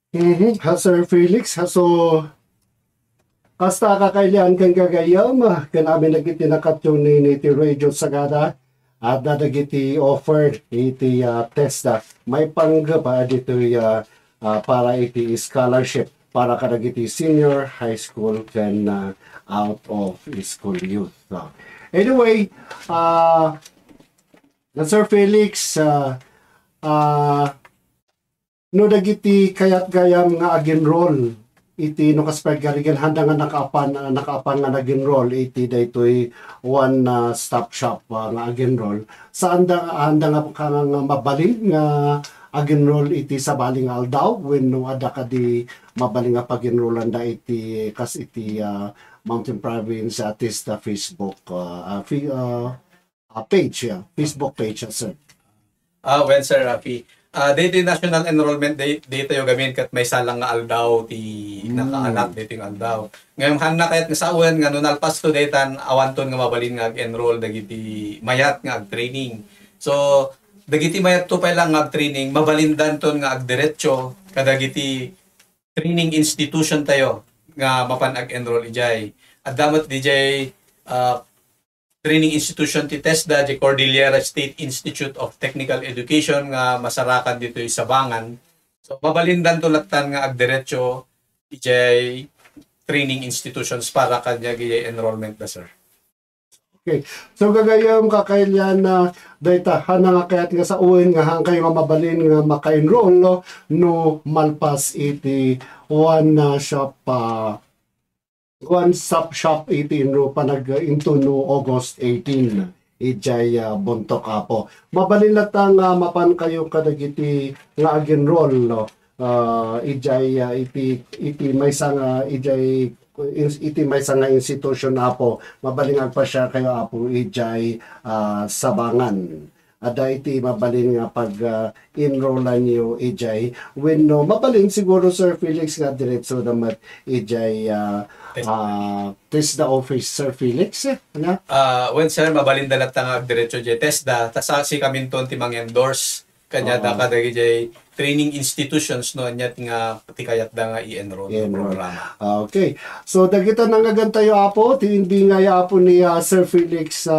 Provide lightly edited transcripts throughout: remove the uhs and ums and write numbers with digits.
Ha, Sir Felix, ha, so, kasta kakailan kang gagayam, kan amin nagiti nakatyung ni iti radio sagada, at nadagiti offered iti test may panggap dito para iti scholarship para kadagiti senior high school kan out of school youth. So, anyway, Sir Felix, no dagiti kayat gayam nga aginroll iti no kaspagarigan handa nga nakaapan nga naginroll iti daytoy one stop shop nga aginroll saan handa nga nga mabaling nga aginroll iti sa baling aldaw wenno ada kadi mabaling nga paginrollan da iti kas iti Mountain Province artist Facebook page, Facebook page, sir. Well, Sir Rafi, dito yung national enrollment dito yung gamin kat may salang nga aldaw ti nakaanak dito yung aldaw. Ngayon han na kahit nga sa uwan nga nung alpas to daytan awanton nga mabalin nga enroll dagiti mayat nga ag-training. So dagiti mayat to pa lang nga ag-training mabalindan ton nga ag-diretso kadagiti training institution tayo nga mapan ag-enroll ijay. At damat dijay training institution ti TESDA, di Cordillera State Institute of Technical Education nga masarakan dito sa Sabangan. So mabalindan tulatan nga agdiretso ijay training institutions para kanya giyay enrollment na, sir. Okay. So gagayam kakailan na daytahan nga kayat nga sa uwin nga hang kayo nga mabalin nga maka-enroll no malpas iti one stop shop 18 no panag into no August 18 ijay buntok apo mabalin latang mapan kayo kadagiti nga aginroll no ijay iti may sanga iti may sanga institution apo mabalin pa siya kayo apo ijay Sabangan ada iti mabalin nga pag enrollan niyo ijay when no mabalin siguro Sir Felix nga diretso naman ijay TESDA office, Sir Felix, ano? When sir, mabalin dalat nga diretso jay TESDA, tasasi kami ton ti mang-endorse kanya da kadagi jay training institutions no anyat nga pati kayat da nga i-enroll no programa. Okay. So dagita nang agantayo apo, ti hindi nga apo ni Sir Felix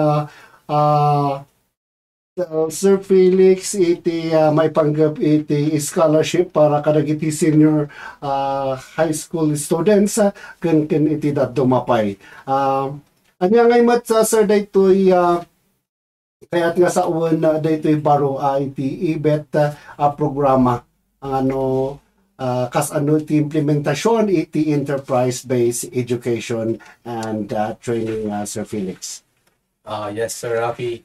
Sir Felix iti may panggap iti scholarship para kadagiti senior high school students ken iti dat dumapay. Anya ngay mat sir daytoy kayat nga sa uwan daytoy baro iti IBET programa ang ano kas ano iti implementasyon iti enterprise-based education and training, Sir Felix. Yes, Sir Rafi.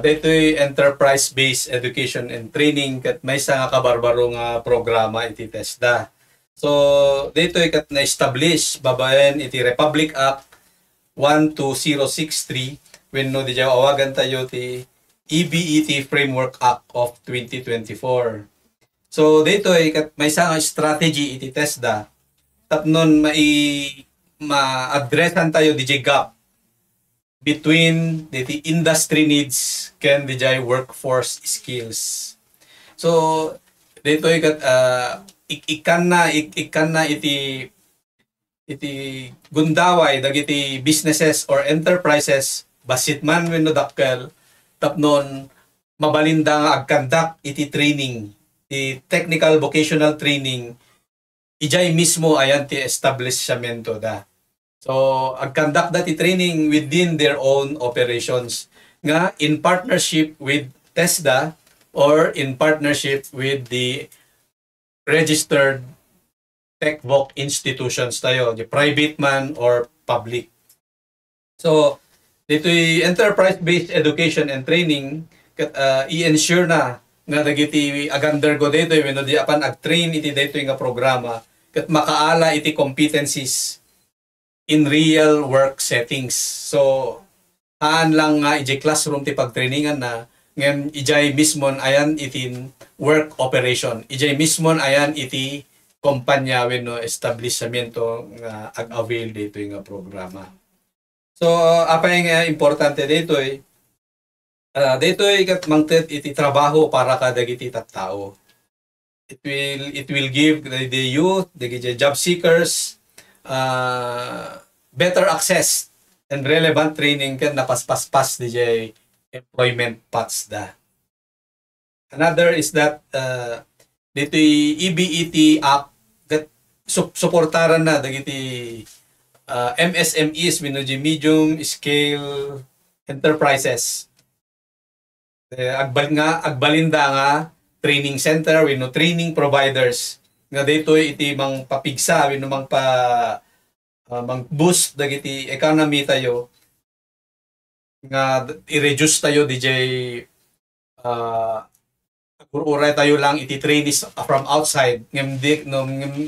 Dito'y enterprise-based education and training kat may sa nga kabarbaro nga programa iti TESDA. So dito'y kat na-establish babaen iti Republic Act 12063 when no di awagan tayo ti EBET Framework Act of 2024. So dito'y kat may sa nga strategy iti TESDA tapnon ma-addressan tayo di gap between the industry needs can the workforce skills. So dito ikan na iti gundaway dagiti businesses or enterprises basit man wenno dakkel tapnon mabalinda nga agkandak iti training, iti technical vocational training ijay mismo ayan ti establishmento da. So, ag-conduct that training within their own operations nga in partnership with TESDA or in partnership with the registered TechVoc institutions tayo, the private man or public. So, dito'y enterprise-based education and training i-ensure na nga dagiti ag-undergo dito wenno di apan ag-train iti daytoy nga programa ket makaala iti competencies in real work settings. So, haan lang nga ijay classroom ti pagtrainingan na ngayon ijay mismon ayan iti work operation. Ijay mismon ayan iti kumpanya wenno establishmento nga ag-avail dito nga programa. So, apa yung importante dito dito kat mangtet iti trabaho para kadagiti tattao. it will give the youth, the job seekers, better access and relevant training kan napaspas-pas DJ employment paths da. Another is that dito EBET app that suportaran na dagiti MSMEs minuji medium scale enterprises. Agbalinda nga training center wenno training providers nga daytoy iti mang papigsa wenno mang mang boost dagiti economy tayo nga i-reduce tayo DJ uray tayo lang iti trainees from outside ngem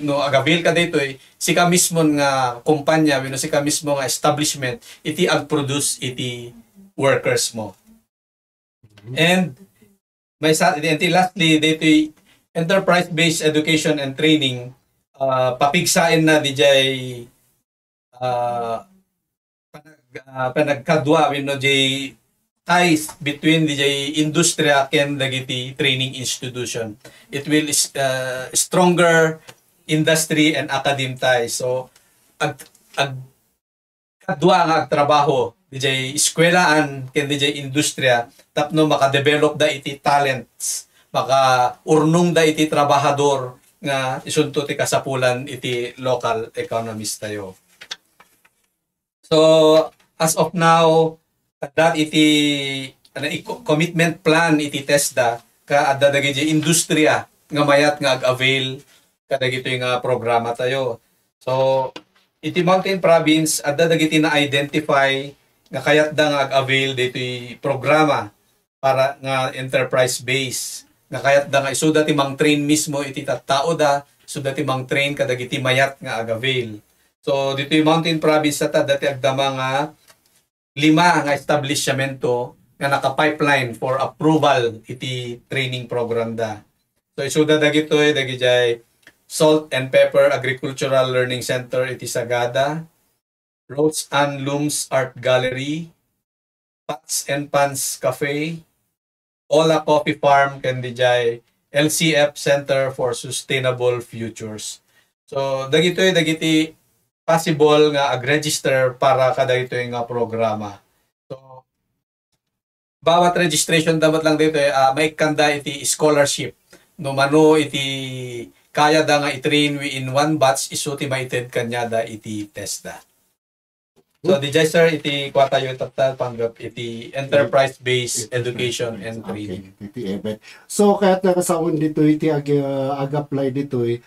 no agabil ka daytoy sika mismo nga kumpanya wenno sika mismo nga establishment iti ag-produce iti workers mo. And may lastly daytoy enterprise-based education and training papigsain na DJ panagkadwa wenno DJ ties between the industriya ken dagiti training institution. It will stronger industry and academic ties. So kadwa nga trabaho DJ eskwelahan ken DJ industriya tapno maka-develop da iti talents, maka-urnong da iti trabahador nga isunto ti kasapulan iti local economies tayo. So as of now that iti commitment plan iti TESDA ka adda dagiti industriya nga mayat nga ag-avail kadagitoy nga programa tayo. So iti Mountain Province adda dagiti na identify nga kayat da nga ag-avail ditoy programa para nga enterprise base nga kayat da nga isuda ti mang train mismo iti tattao da isuda ti mang train kadagiti mayat nga ag-avail. So ditoy Mountain Province ta dati agdama nga 5 nga establishmento nga naka-pipeline for approval iti training program da. So isuda dagitoy dagiti Salt and Pepper Agricultural Learning Center iti Sagada, Roads and Looms Art Gallery, Pots and Pans Cafe, Ola Coffee Farm ken DJ LCF Center for Sustainable Futures. So dagiti possible nga ag-register para kada ito yung programa. So, bawat registration dapat lang dito may kanda iti scholarship. No mano iti kaya da nga i-train in one batch iso ti maited kanya da iti TESDA. So, DJ sir, iti kwa tayo tatal panggap iti enterprise-based education and training. Okay, iti EBET. So, kaya nakasaon dito iti ag-apply dito 1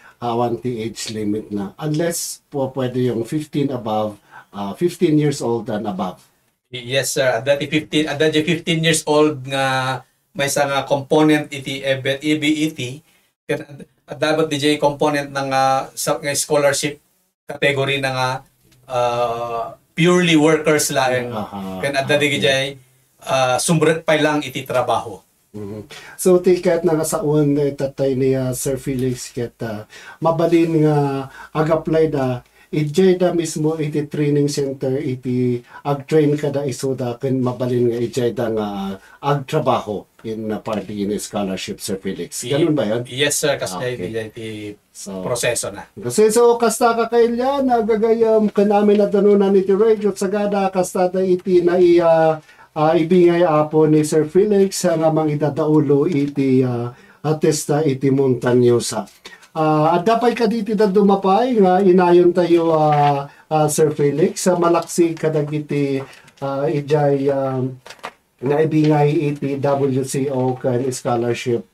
age limit na. Unless po pwede yung 15 above, 15 years old and above. Yes sir, adati 15 years old nga may sa nga component iti EBET dapat DJ component ng scholarship category na nga purely workers lang kan adda DJ sumbret pa lang iti trabaho. So tikat na saon tatay ni Sir Felix ket mabalin nga ag-apply da ijay da mismo iti training center iti ag-train kada isoda ken mabalin nga ijay da nga ag-trabaho in party in scholarship, Sir Felix. Ganun ba yan? Yes sir, kasi iti proseso na. Kasi so kasta ka kailya nagagayam kanamin na tanunan iti radio Sagada kasta da iti na ibingay apo ni Sir Felix nga mang idadaulo iti atesta iti Montañosa. At dapat ka diti da dumapay nga inayon tayo Sir Felix sa malaksi kadagiti ijay nga ibingay iti WCO kan scholarship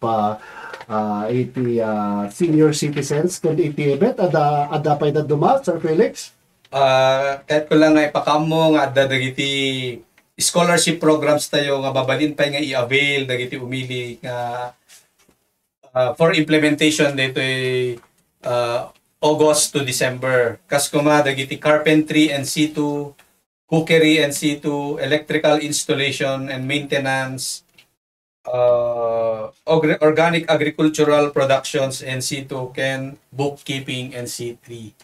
iti senior citizens kan iti EBET ada pay da duma Sir Felix. Kahit ko lang nga ipakamo nga adda dagiti scholarship programs tayo nga babalin pa nga i-avail dagiti umili nga for implementation dito August to December. Kas kuma dagiti carpentry and situ, cookery and situ, electrical installation and maintenance, organic agricultural productions and situ, ken bookkeeping and C3.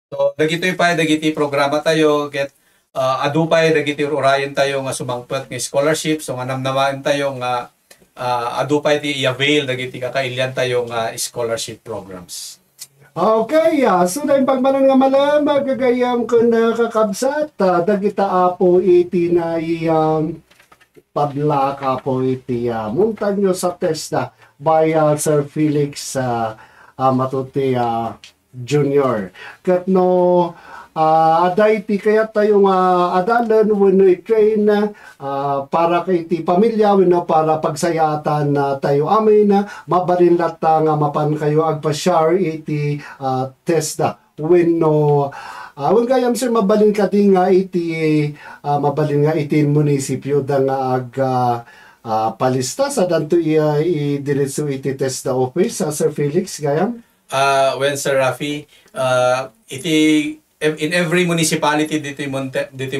So dagiti programa tayo get adupay dagiti urayan tayo nga sumangpet nga scholarship so nga namnamaan tayo nga adu pa iti i-avail dagiti kakailyan tayong scholarship programs. Okay, so na yung pagmanan nga malam, magagayam ko na kakabsat, dagita apo iti na padla ka po iti muntanyo sa testa by Sir Felix Matuti Jr. Kat no, aday ti kaya tayong adalan when we train para kay ti pamilya when para pagsayatan na tayo amin mabalinlat nga mapan kayo agpa-share iti testa when no when kayam sir mabalin ka nga iti mabalin nga iti munisipyo da nga palista sa danto i-diretso iti testa office Sir Felix gayam When Sir Rafi, in every municipality dito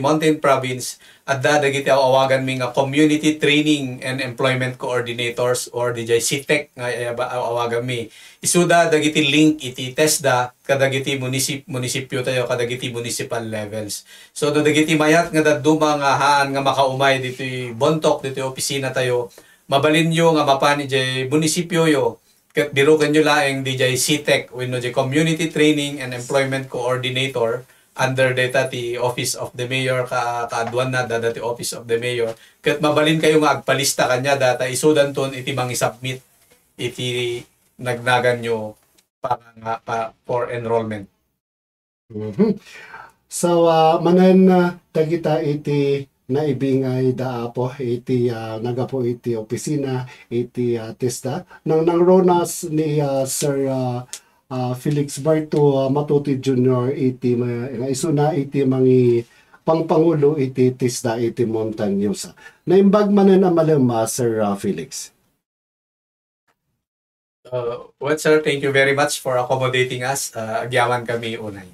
Mountain Province, at dagiti awagan mi nga community training and employment coordinators or DJ CTEC nga awagan mi. Isuda dagiti link iti TESDA kadagiti munisipyo tayo kadagiti municipal levels. So dagiti mayat nga daduma nga haan nga makaumay dito bontok dito opisina tayo. Mabalin yo nga mapan DJ munisipyo yo. Kat biro kanyo laeng DJ CTEC wenno di Community Training and Employment Coordinator under data ti Office of the Mayor kaadwan na dati Office of the Mayor. Kat mabalin kayo nga agpalista kanya data isudan ton iti mangi-submit iti nagnagan nyo for enrollment. So manan tagita iti naibingay daapo iti nagapo iti opisina iti testa nang ronas ni Sir Felix Barto Matuti Jr. iti isuna iti mangi pangpangulo iti testa iti Montañosa. Naimbag manan amalem Sir Felix. Well, sir, thank you very much for accommodating us. Agyaman kami unay.